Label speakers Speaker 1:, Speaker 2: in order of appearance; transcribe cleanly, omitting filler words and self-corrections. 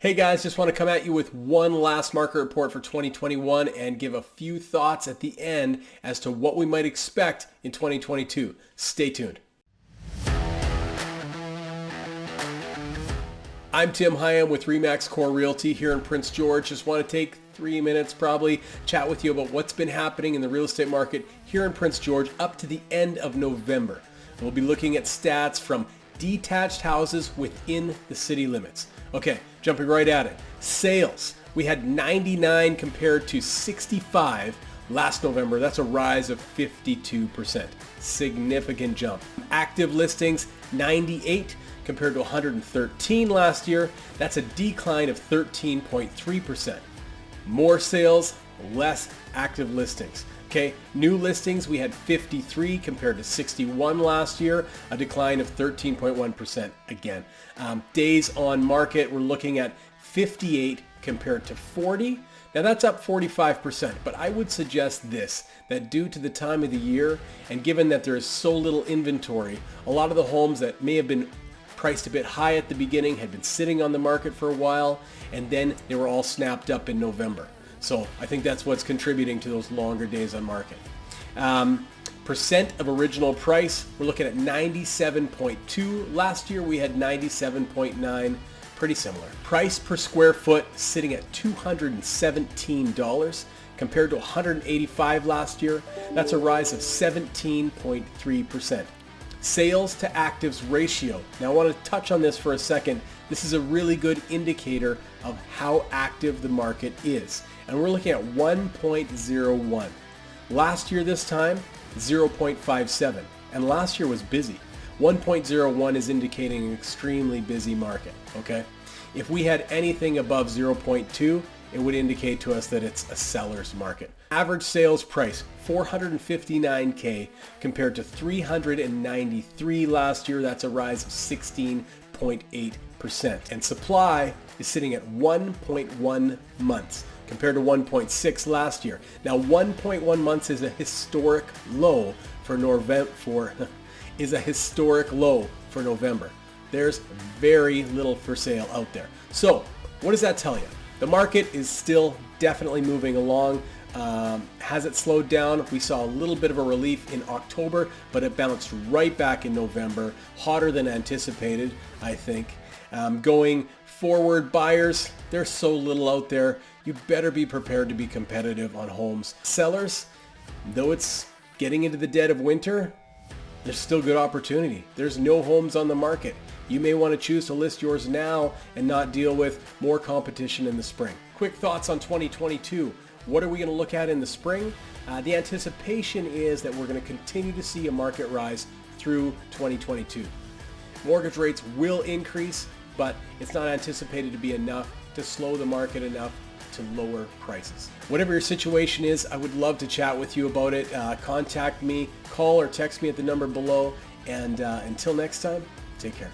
Speaker 1: Hey guys, just want to come at you with one last market report for 2021 and give a few thoughts at the end as to what we might expect in 2022. Stay tuned. I'm Tim Higham with Remax Core Realty here in Prince George. Just want to take 3 minutes probably, chat with you about what's been happening in the real estate market here in Prince George up to the end of November. We'll be looking at stats from detached houses within the city limits. Okay, jumping right at it. Sales. We had 99 compared to 65 last November. That's a rise of 52%. Significant jump. Active listings, 98 compared to 113 last year. That's a decline of 13.3%. More sales, less active listings. Okay, new listings, we had 53 compared to 61 last year, a decline of 13.1% again. Days on market, we're looking at 58 compared to 40. Now that's up 45%, but I would suggest this, that due to the time of the year and given that there is so little inventory, a lot of the homes that may have been priced a bit high at the beginning had been sitting on the market for a while, and then they were all snapped up in November. So I think that's what's contributing to those longer days on market. Percent of original price, we're looking at 97.2. Last year we had 97.9, pretty similar. Price per square foot sitting at $217 compared to $185 last year. That's a rise of 17.3%. Sales to actives ratio. Now I want to touch on this for a second. This is a really good indicator of how active the market is. And we're looking at 1.01. Last year this time, 0.57. And last year was busy. 1.01 is indicating an extremely busy market, okay? If we had anything above 0.2, it would indicate to us that it's a seller's market. Average sales price, $459K compared to $393 last year. That's a rise of 16.8%. And supply is sitting at 1.1 months compared to 1.6 last year. Now 1.1 months is a historic low for November. There's very little for sale out there. So what does that tell you? The market is still definitely moving along. Has it slowed down? We saw a little bit of a relief in October, but it bounced right back in November, hotter than anticipated, I think. Going forward, buyers, there's so little out there. You better be prepared to be competitive on homes. Sellers, though it's getting into the dead of winter, there's still good opportunity. There's no homes on the market. You may want to choose to list yours now and not deal with more competition in the spring. Quick thoughts on 2022. What are we going to look at in the spring? The anticipation is that we're going to continue to see a market rise through 2022. Mortgage rates will increase, but it's not anticipated to be enough to slow the market enough to lower prices. Whatever your situation is, I would love to chat with you about it. Contact me, call or text me at the number below. And until next time, take care.